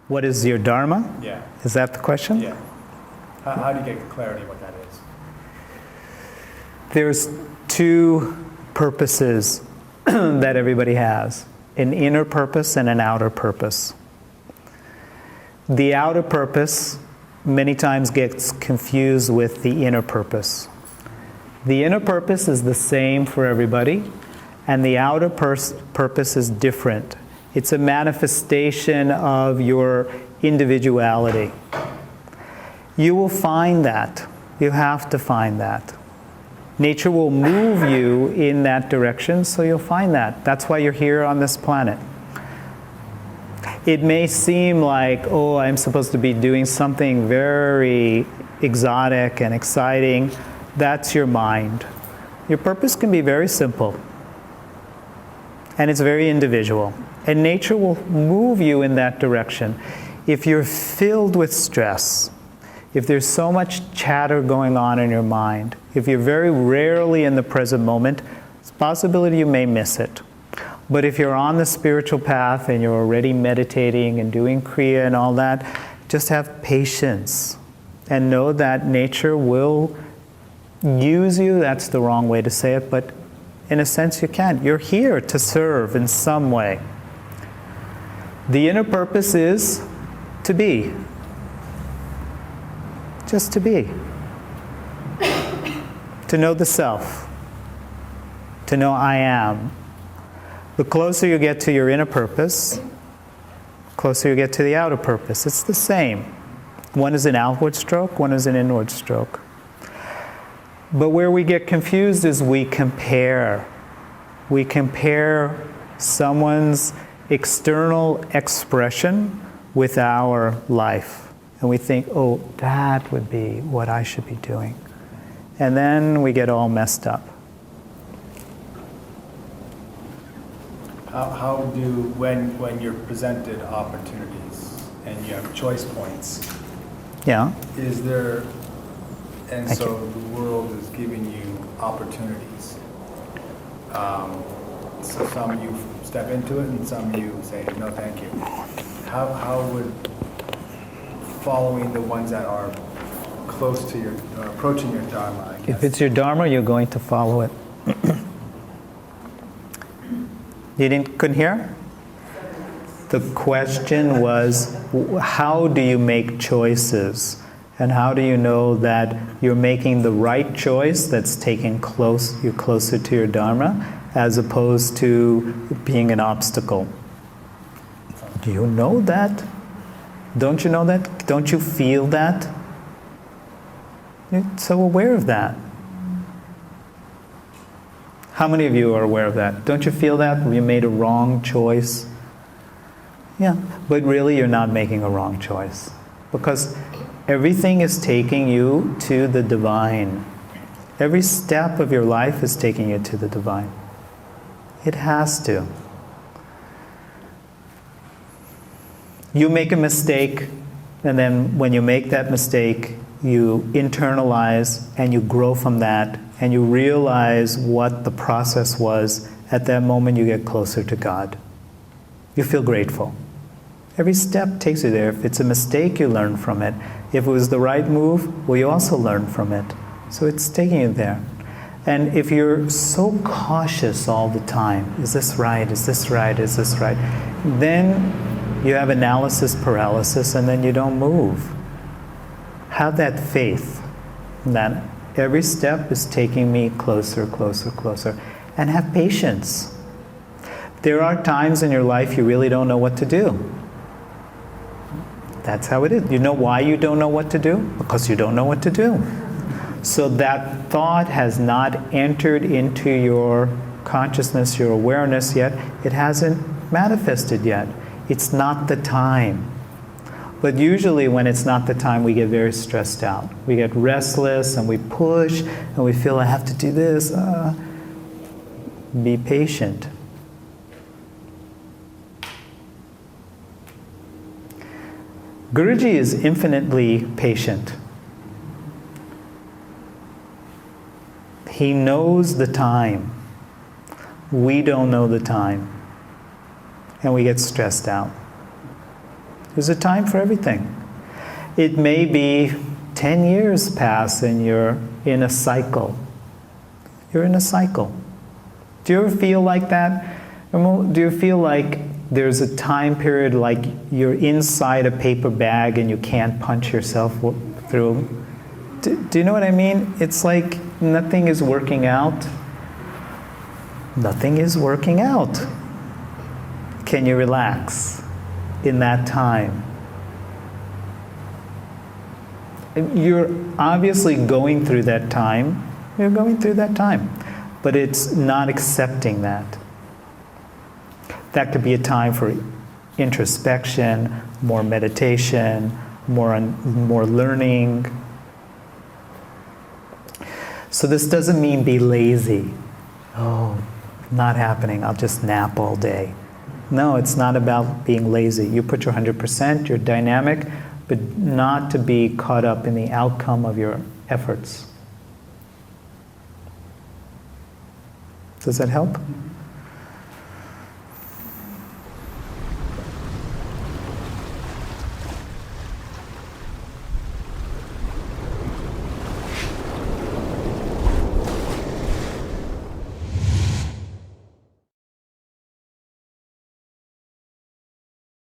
What is your Dharma? Yeah. Is that the question? Yeah. How do you get clarity what that is? There's two purposes that everybody has, an inner purpose and an outer purpose. The outer purpose many times gets confused with the inner purpose. The inner purpose is the same for everybody, and the outer purpose is different. It's a manifestation of your individuality. You will find that. You have to find that. Nature will move you in that direction, so you'll find that. That's why you're here on this planet. It may seem like, oh, I'm supposed to be doing something very exotic and exciting. That's your mind. Your purpose can be very simple. And it's very individual. And nature will move you in that direction. If you're filled with stress, if there's so much chatter going on in your mind, if you're very rarely in the present moment, it's a possibility you may miss it. But if you're on the spiritual path and you're already meditating and doing Kriya and all that, just have patience and know that nature will use you. That's the wrong way to say it, but in a sense you can. You're here to serve in some way. The inner purpose is to be. Just to be. To know the self. To know I am. The closer you get to your inner purpose, the closer you get to the outer purpose. It's the same. One is an outward stroke, one is an inward stroke. But where we get confused is we compare. We compare someone's external expression with our life. And we think, oh, that would be what I should be doing. And then we get all messed up. How do, when you're presented opportunities and you have choice points, Yeah. is there, and Thank so you. the world is giving you opportunities. So some you step into it and some you say, no thank you. How would following the ones that are close to your, or approaching your Dharma, I guess. If it's your Dharma, you're going to follow it. Couldn't hear? The question was, how do you make choices? And how do you know that you're making the right choice that's taking you closer to your Dharma, as opposed to being an obstacle? Do you know that? Don't you know that? Don't you feel that? You're so aware of that. How many of you are aware of that? Don't you feel that you made a wrong choice? Yeah, but really you're not making a wrong choice. Because everything is taking you to the divine. Every step of your life is taking you to the divine. It has to. You make a mistake, and then when you make that mistake, you internalize and you grow from that, and you realize what the process was. At that moment, you get closer to God. You feel grateful. Every step takes you there. If it's a mistake, you learn from it. If it was the right move, well, you also learn from it. So it's taking you there. And if you're so cautious all the time, is this right, is this right, is this right? Then you have analysis paralysis and then you don't move. Have that faith that every step is taking me closer, closer, closer. And have patience. There are times in your life you really don't know what to do. That's how it is. You know why you don't know what to do? Because you don't know what to do. So that thought has not entered into your consciousness, your awareness yet. It hasn't manifested yet. It's not the time. But usually when it's not the time, we get very stressed out. We get restless and we push and we feel I have to do this. Be patient. Guruji is infinitely patient. He knows the time. We don't know the time. And we get stressed out. There's a time for everything. It may be 10 years pass and you're in a cycle. You're in a cycle. Do you ever feel like that? Do you feel like there's a time period like you're inside a paper bag and you can't punch yourself through? Do you know what I mean? It's like nothing is working out. Nothing is working out. Can you relax in that time? You're obviously going through that time. You're going through that time. But it's not accepting that. That could be a time for introspection, more meditation, more learning. So this doesn't mean be lazy. Oh, not happening. I'll just nap all day. No, it's not about being lazy. You put your 100%, you're dynamic, but not to be caught up in the outcome of your efforts. Does that help?